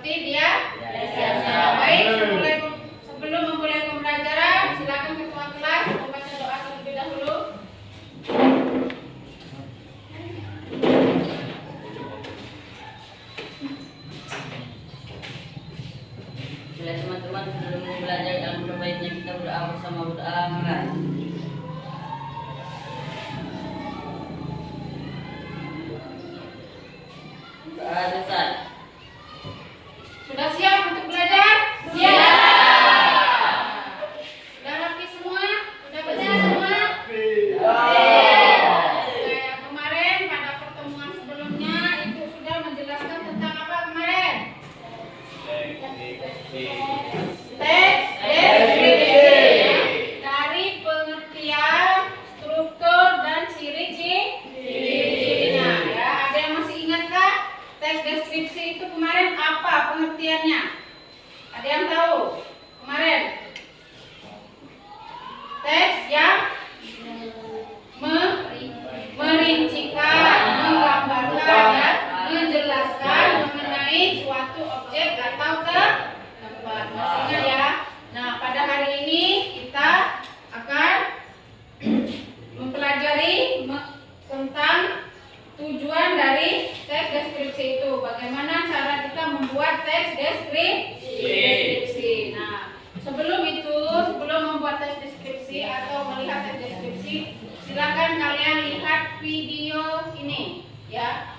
Seperti dia biasa. Baik, sebelum memulai pembelajaran, silakan ketua kelas membaca doa terlebih dahulu. Bila teman-teman sebelum belajar, yang terbaiknya kita berdoa bersama, berdoa mulai. Doa selesai. Sudah siap untuk belajar? Siap. Sudah rapi semua? Sudah benar semua? Kayak kemarin pada pertemuan sebelumnya Ibu sudah menjelaskan tentang apa kemarin? Teks deskripsi. Dari pengertian, struktur dan ciri-cirinya. Ya, ada yang masih ingatkah? Teks deskripsi itu kemarin apa pengertiannya? Ada yang tahu? Kemarin teks yang merincikan, menggambarkan, dan menjelaskan mengenai suatu objek atau tempat. Masih ingat ya? Nah, pada hari ini kita akan mempelajari tentang tujuan dari teks deskripsi itu. Bagaimana cara kita membuat teks deskripsi. Nah, sebelum membuat teks deskripsi atau melihat teks deskripsi, silakan kalian lihat video ini, ya.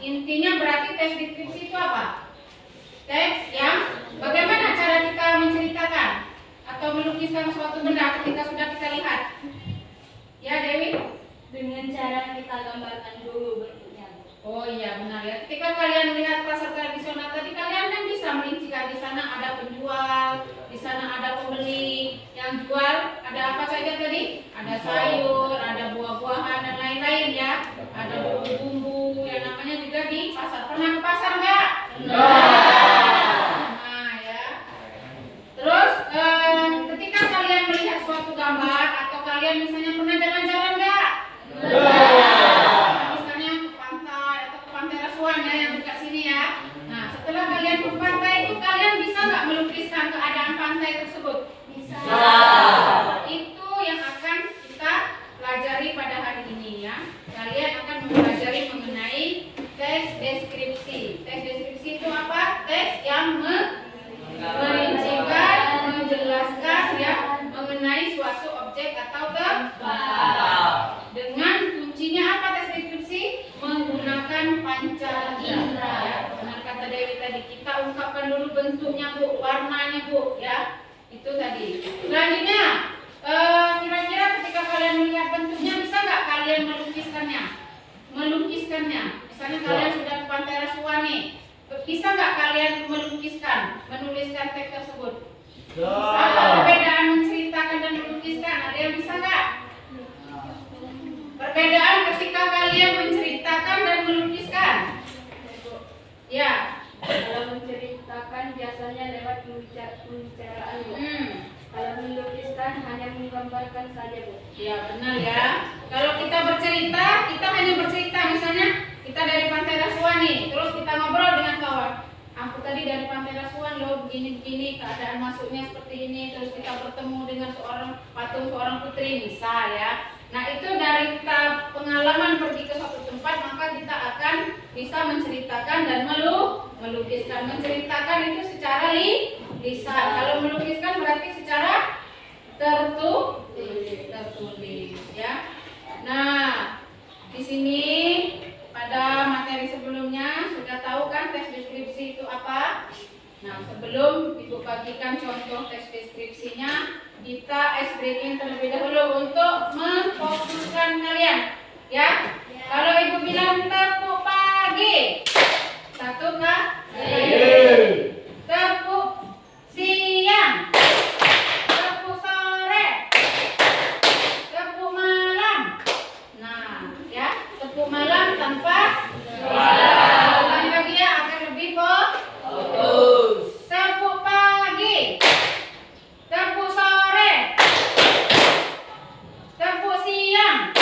Intinya berarti teks deskripsi itu apa? Teks yang bagaimana cara kita menceritakan atau melukiskan suatu benda ketika sudah kita lihat. Ya Dewi? Dengan cara kita gambarkan dulu bentuknya. Oh iya benar ya. Ketika kalian melihat pasar tradisional tadi, kalian kan bisa merincikan di sana ada penjual, di sana ada pembeli. Yang jual ada apa saja tadi? Ada sayur, ada buah-buahan dan lain-lain ya. Ada bumbu-bumbu yang namanya juga di pasar. Pernah ke pasar nggak? Enggak. pernah jalan-jalan nggak? Misalnya ke pantai atau ke Pantai Rasuan ya, yang dekat sini ya. Nah, setelah kalian ke pantai itu kalian bisa nggak melukiskan keadaan pantai tersebut? Bisa. Itu yang akan kita pelajari pada hari ini ya. Kalian akan mempelajari mengenai teks deskripsi. Teks deskripsi itu apa? Teks yang merincikan, menjelaskan ya mengenai suatu objek atau tempat. Dengan kuncinya apa teks deskripsi? Menggunakan panca indera ya. Benar kata Dewi tadi, kita ungkapkan dulu bentuknya Bu, warnanya Bu ya. Itu tadi. Selanjutnya, kira-kira ketika kalian melihat bentuknya bisa nggak kalian melukiskannya? Misalnya kalian sudah ke Pantai Rasuan nih, bisa nggak kalian menuliskan teks tersebut? Apa perbedaan menceritakan dan melukiskan? Ada yang bisa nggak? Perbedaan ketika kalian menceritakan dan melukiskan? Ya. Kalau menceritakan biasanya lewat pembicaraan, Bu. Kalau melukiskan hanya menggambarkan saja, Bu. Ya benar ya. Kalau kita bercerita, kita hanya bercerita. Misalnya kita dari Pantai Rasuan nih, terus kita ngobrol dengan kawan. Aku tadi dari Pantai Rasuan loh, begini-begini keadaan masuknya seperti ini. Terus kita bertemu dengan seorang putri misal ya. Nah itu dari kita pengalaman pergi ke suatu tempat, maka kita akan bisa menceritakan dan melukiskan. Menceritakan itu secara lisan. Kalau melukiskan berarti secara tertulis ya. Nah, di sini pada materi sebelumnya sudah tahu kan teks deskripsi itu apa? Nah, sebelum Ibu bagikan contoh teks deskripsinya, kita ice breaking terlebih dahulu untuk memfokuskan kalian ya. Kalau Ibu bilang tepuk pagi, satu kah? Tepuk siang, tepuk sore, tepuk malam. Nah, ya, tepuk malam tanpa ulangi lagi ya, akan lebih fokus. Tepuk pagi, tepuk sore, tepuk siang,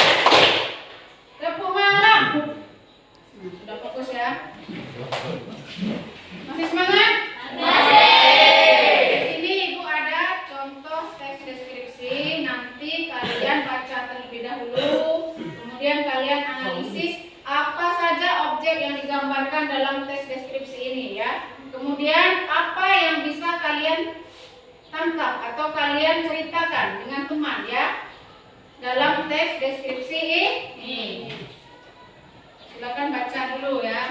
tepuk malam. Nah, sudah fokus ya. Masih semangat? Di sini Ibu ada contoh teks deskripsi. Nanti kalian baca terlebih dahulu, kemudian kalian analisis apa saja objek yang digambarkan dalam teks deskripsi ini ya. Kemudian apa yang bisa kalian tangkap atau kalian ceritakan dengan teman ya dalam teks deskripsi ini. Silakan baca dulu ya.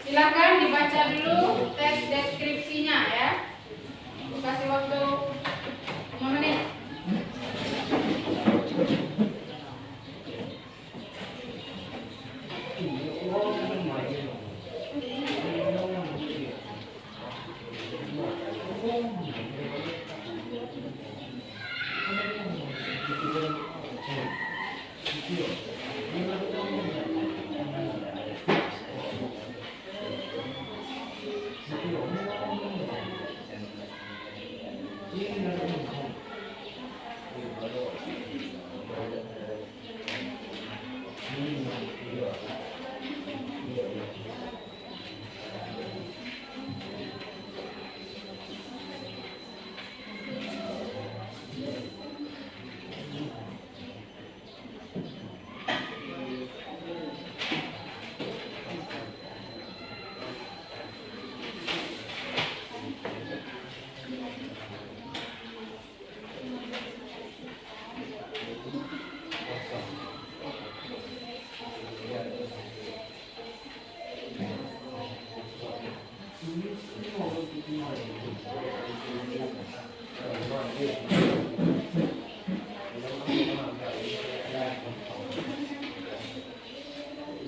Silakan dibaca dulu teks deskripsinya ya. Kasih waktu 5 menit.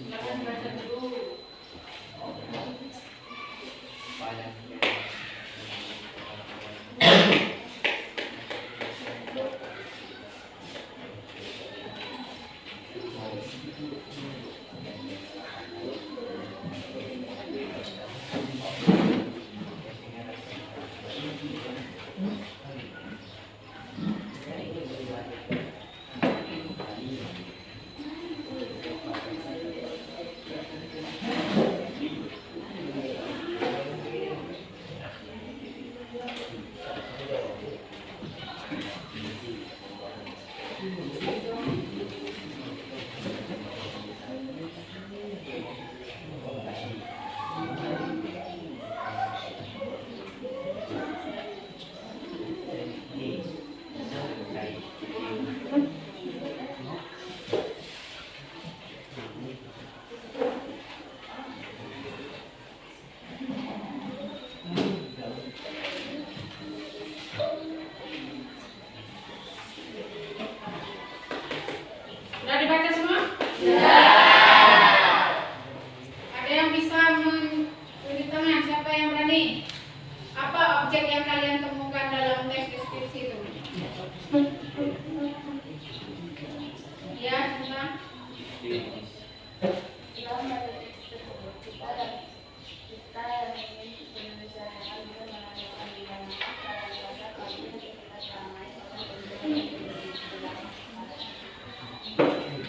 Silakan baca dulu. Sudah dibaca semua? Ada yang bisa menunjuk tangan? Siapa yang berani? Apa objek yang kalian temukan dalam teks deskripsi itu? Ya, tentang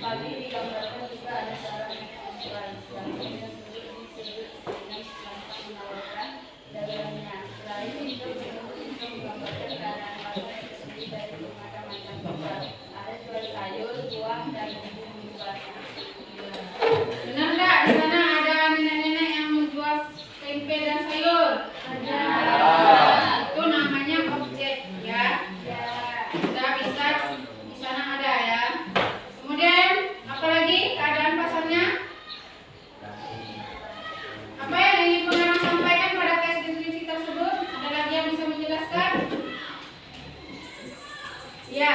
Pagi digambarkan juga ada seorang hewan yang disebut dengan tampak menawarkan dagangannya. Selain itu, juga menggambarkan keadaan warga yang terdiri dari bermacam-macam tempat. Ada jual sayur, buah, dan bumbu-bumbuannya. benar nggak di sana ada nenek-nenek yang menjual tempe dan sayur? Ada. Itu namanya objek ya. Sudah bisa di sana ada ya. Kemudian apalagi keadaan pasarnya? Apa yang ingin pengarang sampaikan pada teks deskripsi tersebut? Ada lagi yang bisa menjelaskan? Ya.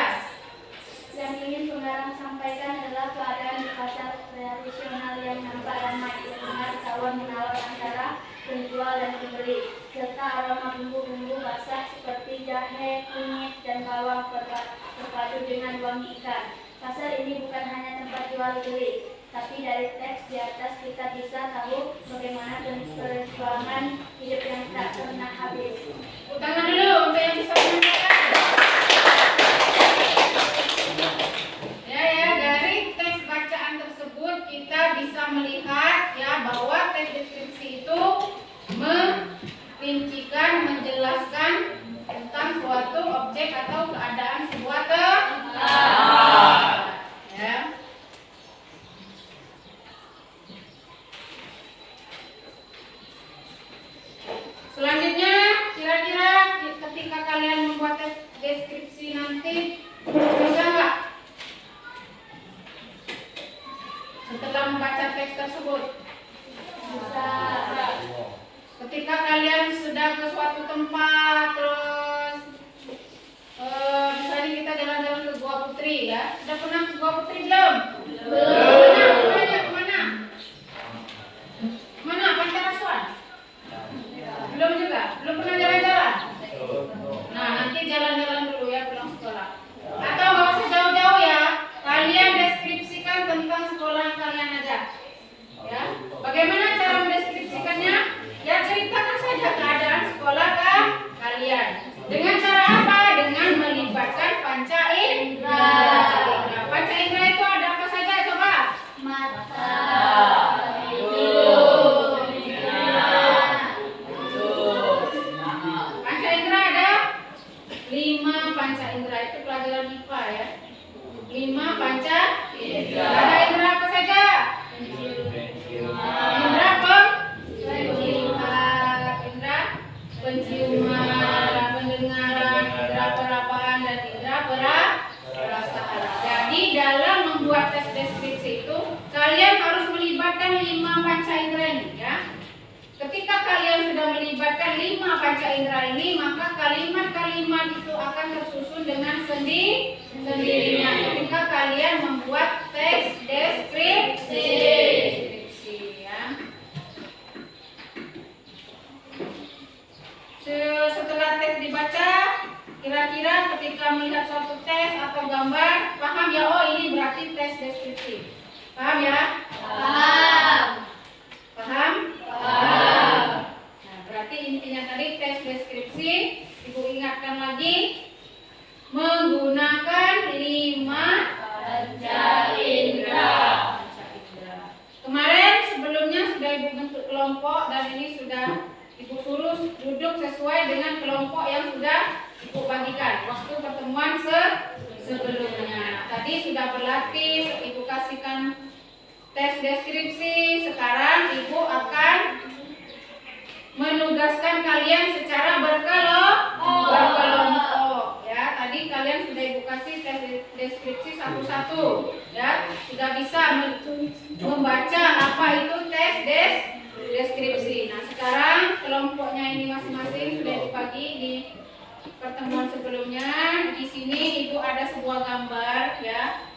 Yang ingin pengarang sampaikan adalah keadaan di pasar tradisional yang nampak ramai, terdengar tawar-menawar antara penjual dan pembeli, serta aroma bumbu-bumbu basah seperti jahe, kunyit, dan bawang berpadu dengan wangi ikan. Pasar ini bukan hanya tempat jual beli, tapi dari teks di atas kita bisa tahu bagaimana perjuangan hidup yang tak pernah habis. Tepuk tangan dulu untuk yang bisa menyampaikan. Ya, dari teks bacaan tersebut kita bisa melihat ya bahwa teks deskripsi itu merincikan, menjelaskan tentang suatu objek atau keadaan sebuah tempat. Ya. Selanjutnya, kira-kira ketika kalian membuat teks deskripsi nanti bisa nggak? Setelah membaca teks tersebut, Bisa. ketika kalian sudah ke suatu tempat, terus misalnya kita jalan-jalan ke Gua Putri ya, sudah pernah ke Gua Putri belum? Belum. Kemana? Mana? Pantai Rasuan? Belum juga? Belum pernah jalan-jalan? Nah, nanti jalan-jalan dulu ya pulang sekolah. Atau nggak usah jauh-jauh ya, kalian deskripsikan tentang sekolah kalian aja. Ya, bagaimana cara mendeskripsikannya? Ya ceritakan saja keadaan sekolah kalian. Dengan cara apa? Dengan melibatkan panca indera. Panca indera itu ada apa saja coba? Mata, Panca indera ada 5 panca indera, itu pelajaran IPA ya. 5 panca indera. Ada indera apa saja? Indra penciuman, indra penciuman, pendengaran, Kira-kira ketika melihat suatu tes atau gambar, paham ya? Oh, ini berarti tes deskripsi. Paham ya? Paham. Paham? Paham. Nah, berarti intinya tadi tes deskripsi. Ibu ingatkan lagi, menggunakan 5 Panca indera. Kemarin sebelumnya sudah ibu bentuk kelompok dan ini sudah ibu suruh duduk sesuai dengan kelompok yang sudah ibu bagikan waktu pertemuan sebelumnya. Tadi sudah berlatih, ibu kasihkan tes deskripsi. Sekarang ibu akan menugaskan kalian secara berkelompok. Ya, tadi kalian sudah ibu kasih tes deskripsi satu-satu. Ya, sudah bisa membaca apa itu tes deskripsi. Nah, sekarang kelompoknya ini masing-masing sudah dibagi di pertemuan sebelumnya. Di sini ibu ada sebuah gambar ya.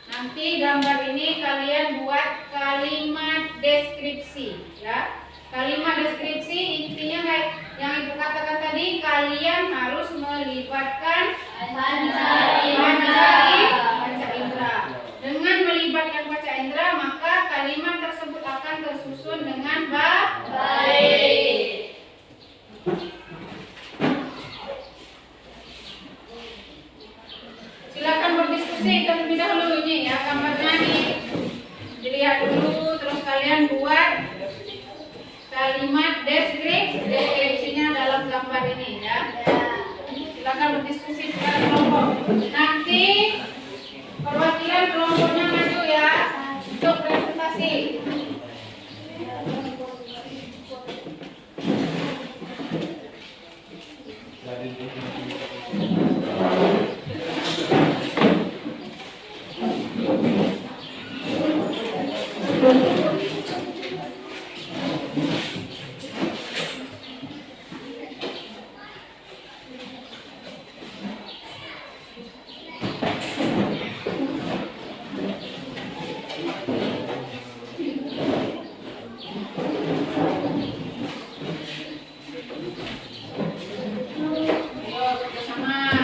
Nanti gambar ini kalian buat kalimat deskripsi ya. Kalimat deskripsi intinya kayak yang ibu katakan tadi, kalian harus melibatkan panca indera. Dengan melibatkan panca indera, maka kalimat tersebut akan tersusun dengan baik. Silakan berdiskusi terlebih dahulu ini ya, gambarnya nih dilihat dulu, terus kalian buat kalimat deskripsinya dalam gambar ini ya. Silakan berdiskusi secara kelompok. Nanti perwakilan kelompoknya maju ya untuk presentasi. Ayo bersama.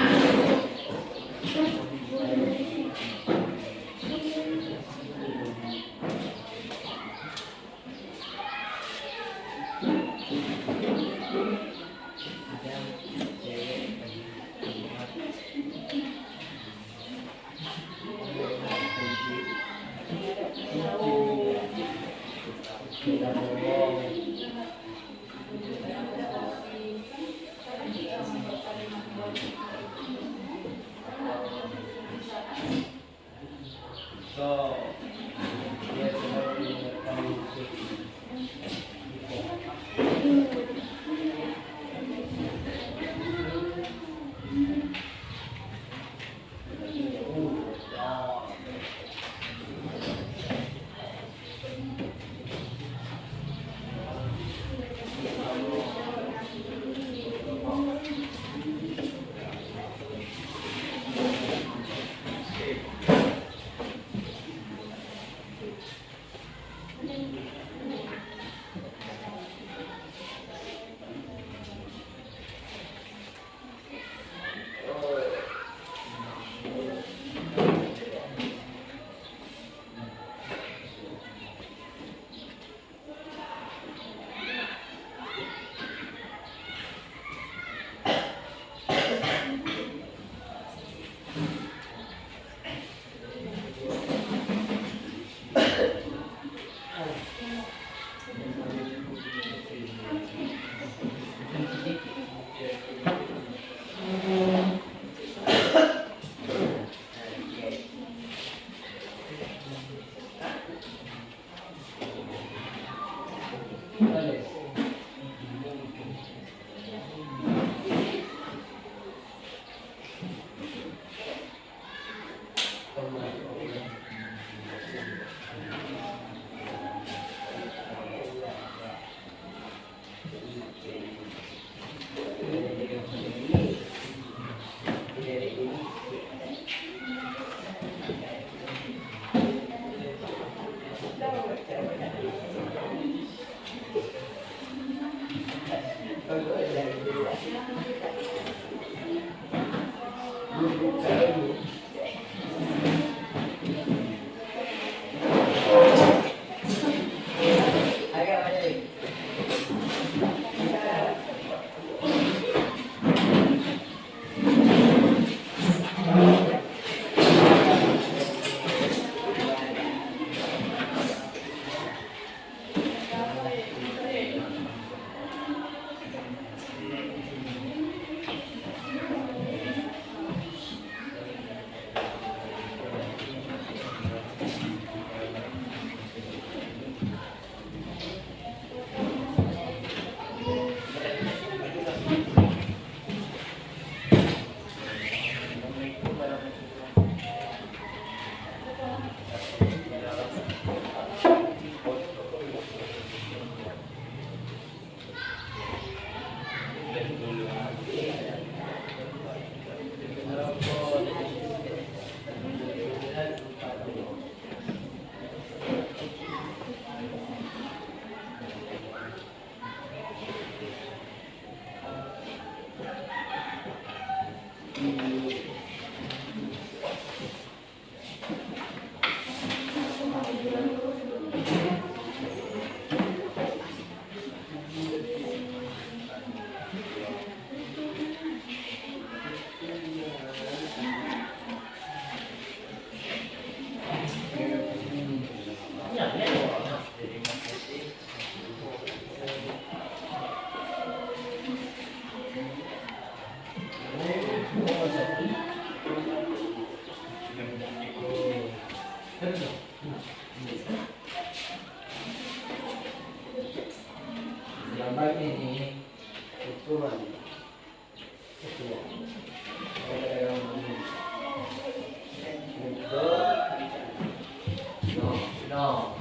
Gambar ini ukuran kecil. No.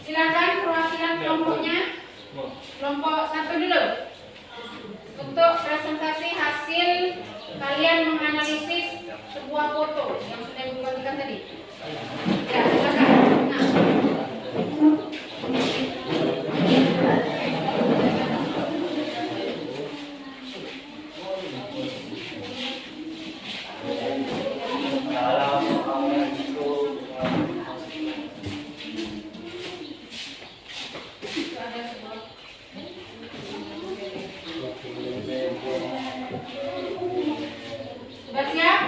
Silakan perwakilan kelompoknya. Kelompok satu dulu. Untuk presentasi hasil kalian menganalisis sebuah foto yang sudah dibagikan tadi. Ya, silakan. Nah. Sudah siap?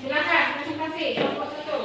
Silakan presentasi kelompok satu.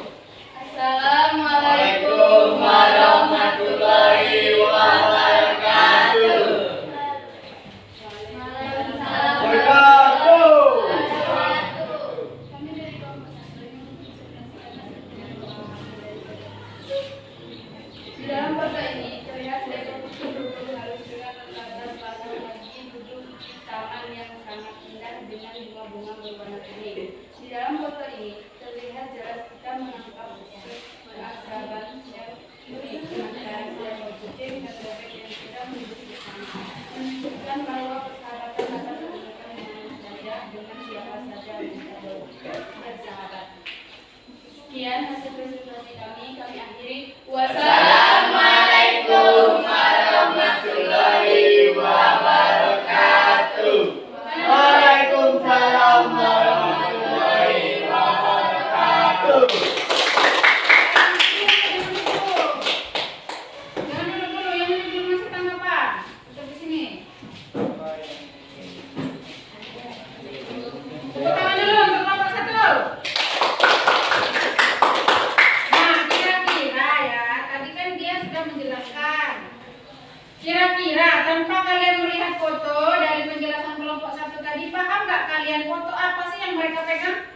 kira-kira tanpa kalian melihat foto dari penjelasan kelompok 1 tadi, paham nggak kalian foto apa sih yang mereka pegang?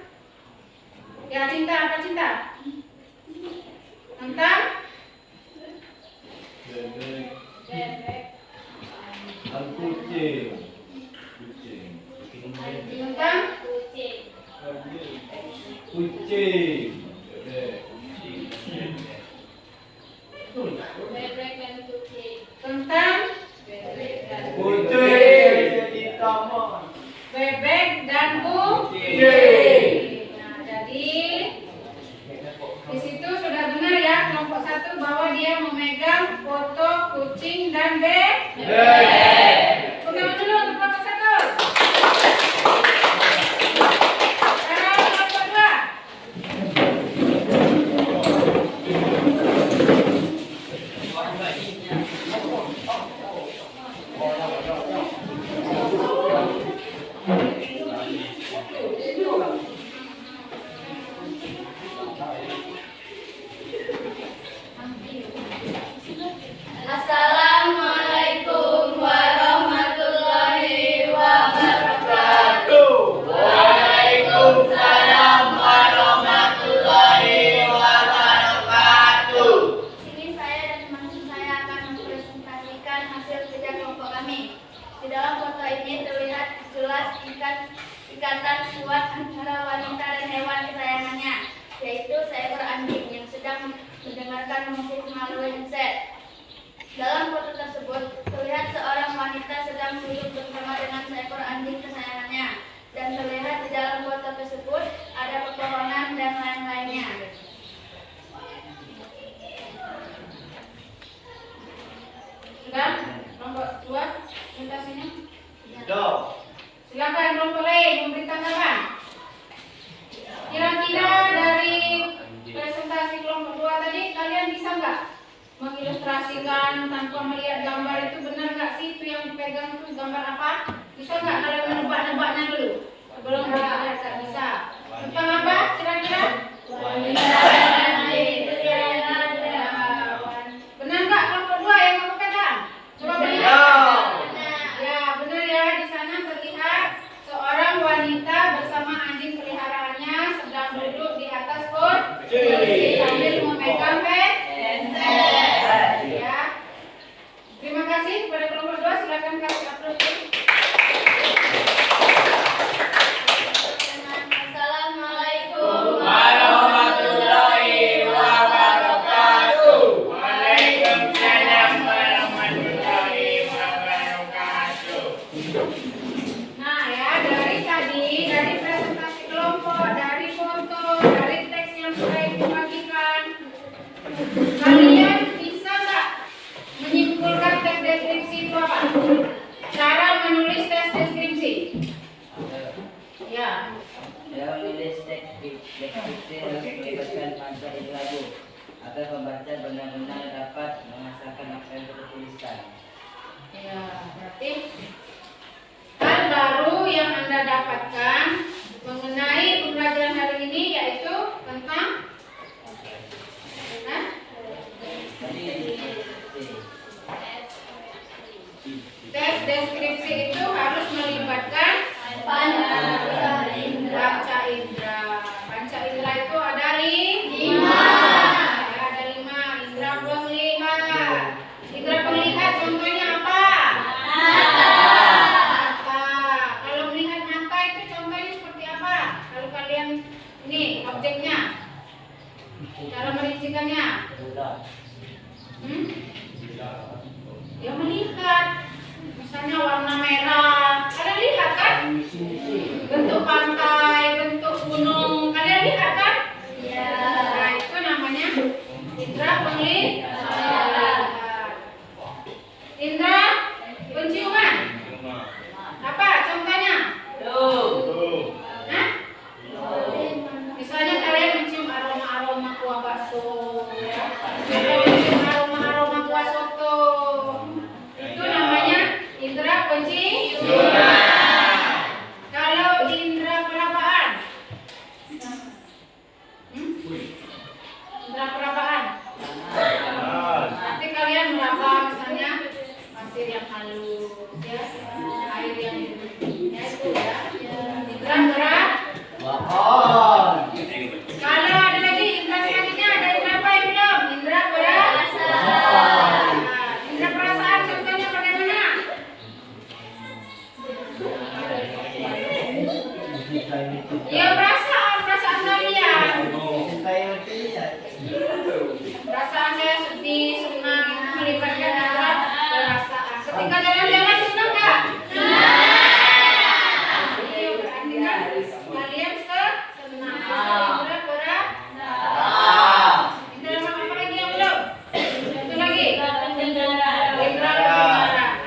Ya, Cinta, apa Cinta? Tentang? Bebek. Kucing. Tentang? Kucing. Kucing. Bebek dan kucing. Tentang? Kucing di kamar. Bebek dan kucing. Nah, jadi di situ sudah benar ya kelompok 1 bahwa dia memegang foto kucing dan bebek. Tepuk tangan dulu untuk kelompok 1. Sekarang kelompok 2. Assalamualaikum warahmatullahi wabarakatuh. Waalaikumsalam warahmatullahi wabarakatuh. Sini saya dan teman-teman saya akan mempresentasikan hasil kerja kelompok kami. Di dalam foto ini terlihat jelas ikatan kuat antara wanita dan hewan kesayangannya, yaitu seekor anjing yang sedang mendengarkan musik melalui headset. Dalam foto tersebut terlihat seorang wanita sedang duduk bersama dengan seekor anjing kesayangannya, dan terlihat di dalam foto tersebut ada pepohonan dan lain-lainnya. Sudah? Kelompok 2 presentasinya. Dok. Silakan kelompok lain memberi tanggapan. Kira-kira dari presentasi kelompok 2 tadi kalian bisa nggak mengilustrasikan tanpa melihat gambar itu, benar nggak sih itu yang dipegang itu gambar apa? Bisa nggak kalian menebak-nebaknya dulu sebelum diperlihatkan? Bisa. Tentang apa kira-kira? Benar nggak kelompok 2 yang kamu pegang? Coba melihat. Ya, benar ya. Di sana terlihat seorang wanita bersama anjing peliharaannya sedang duduk di atas kursi sambil memegang headset. Ya. Terima kasih kepada kelompok 2. Silakan kasih upload. Assalamualaikum Warahmatullahi wabarakatuh. Waalaikumsalam warahmatullahi wabarakatuh. Nah ya, dari tadi, dari presentasi kelompok, dari foto, dari teks yang sudah ibu bagikan, kalian bisa nggak menyimpulkan teks deskripsi itu apa? Cara menulis teks deskripsi. Ya, Dalam menulis teks deskripsi harus melibatkan panca indera agar pembaca benar-benar dapat merasakan apa yang tertuliskan. ya, berarti hal baru yang Anda dapatkan mengenai pembelajaran hari ini yaitu tentang Hah? Tadi Tes deskripsi itu harus melibatkan Panca indera. panca indera. Panca indera itu ada 5. Ya, ada 5. Indera penglihat. Indera penglihat contohnya apa? Mata. Kalau melihat mata itu contohnya seperti apa? Kalau kalian ini objeknya, cara merincikannya. Ya melihat. Misalnya warna merah, kalian lihat kan? Bentuk pantai, bentuk gunung, kalian lihat kan? Ya. Nah, itu namanya indera penglihatan. Indera penciuman. Apa contohnya? Hah? Misalnya kalian mencium aroma-aroma kuah bakso, ya. Kalian mencium aroma-aroma kuah soto. Itu namanya indera penciuman. Kalau indera perabaan, indera perabaan. Nanti kalian meraba misalnya pasir yang yang halus ya, air yang ya itu ya. Indra berat. Mohon. Kalau ada lagi indra selanjutnya, ada indra apa yang belum? Indra berat. Indra perasaan contohnya bagaimana? Ya perasaan kalian. Perasaan saya sedih, senang, melibatkan indra perasaan. Ketika jalan-jalan senang nggak? Iya, berarti kan kalian senang. Indra berat. Indra apa lagi yang belum? Satu lagi. Indra pendengaran.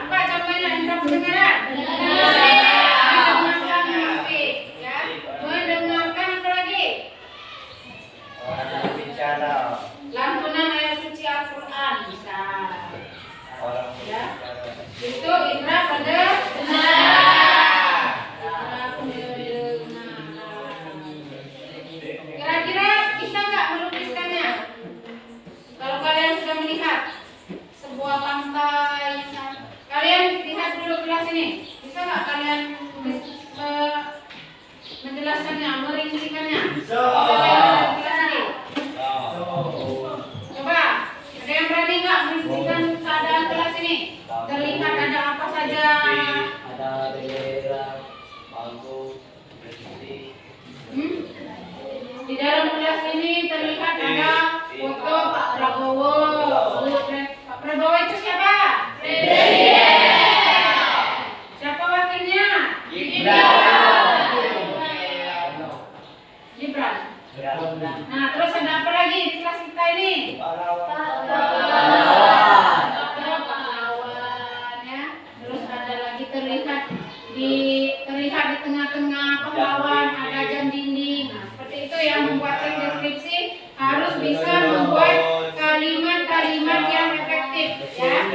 Apa contohnya indra pendengaran? Mendengarkan musik, ya. Mendengarkan apa lagi? Orang bicara. Lantunan ayat suci Al-Quran bisa. Orang Ya. bicara. Itu indra pendengaran. Kira-kira bisa nggak melukiskannya? Kalau kalian sudah melihat sebuah pantai, kalian lihat dulu kelas ini. Bisa nggak kalian menjelaskannya, merincikannya? Bisa. Kalian kelas ini. Oh. Coba, ada yang berani nggak merincikan keadaan kelas ini? Terlihat ada apa saja? Ada bendera, bangku, berhenti. Di dalam kelas ini terlihat ada foto Pak Prabowo. Pak Prabowo itu siapa? Siapa wakilnya? Gibran. Nah, terus ada apa lagi di kelas kita ini? Pahlawan ya. Terus ada lagi terlihat di tengah-tengah pahlawan ada jam dinding. Nah, seperti itu yang membuat tim deskripsi harus bisa membuat kalimat-kalimat yang efektif ya.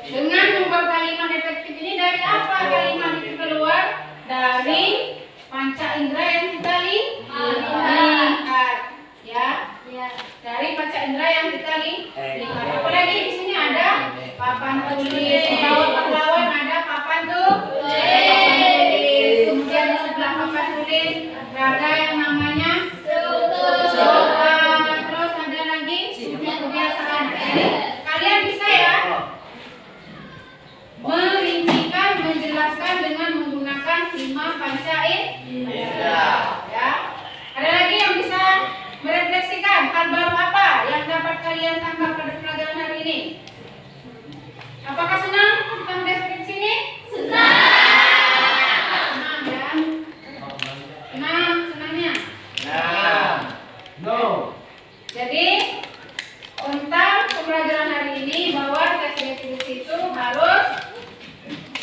Dengan membuat kalimat efektif ini dari apa kalimat itu keluar? Dari panca indera yang kita lihat ya. Dari panca indera yang kita lihat. Apalagi di sini ada papan tulis. Pahlawan ada papan tulis. Kemudian di sebelah papan tulis ada yang namanya slogan. Terus ada lagi kebiasaan. Jadi kalian bisa ya merincikan, menjelaskan dengan menggunakan 5 panca indera. Ya. Ada lagi yang bisa merefleksikan hal baru apa yang dapat kalian tangkap pada pelajaran hari ini? Apakah senang tentang deskripsi ini? Senang ya? Senangnya. No. Jadi tentang pembelajaran hari ini bahwa tes deskripsi itu harus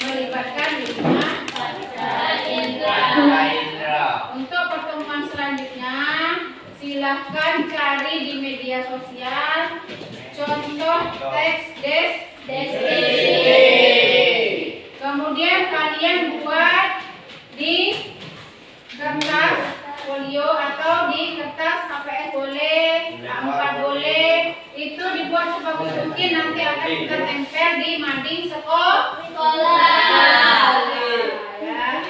melibatkan 5 panca indera. Untuk pertemuan selanjutnya silahkan cari di media sosial contoh teks deskripsi. Kemudian kalian buat di kertas folio atau di kertas HPS boleh, A4 boleh. Itu dibuat sebagus mungkin, nanti akan kita tempel di mading sekolah. Ya.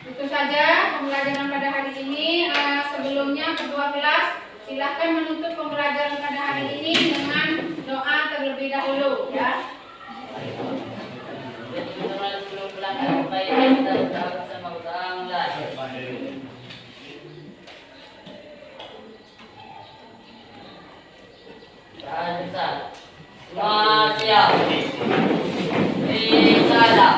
Itu saja pembelajaran pada hari ini. Sebelumnya kedua kelas silahkan menutup pembelajaran pada hari ini dengan doa terlebih dahulu ya. Sebelum pulang supaya kita berdoa sama utanglah. Siap. Salam.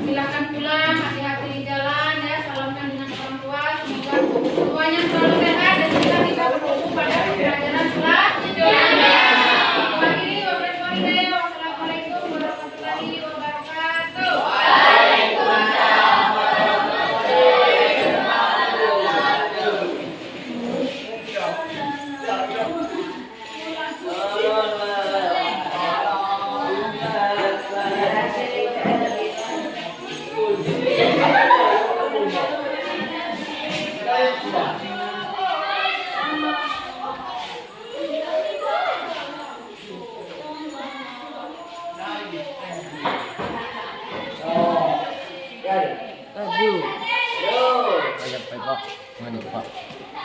Silakan pulang, hati-hati di jalan ya, salamkan dengan orang tua, semoga semuanya selalu sehat dan kita bisa bertemu pada pembelajaran selanjutnya. Wassalamualaikum warahmatullahi wabarakatuh. Waalaikumsalam. Oh. Yan. Maju. Yo. Ayan pa po. Ano po?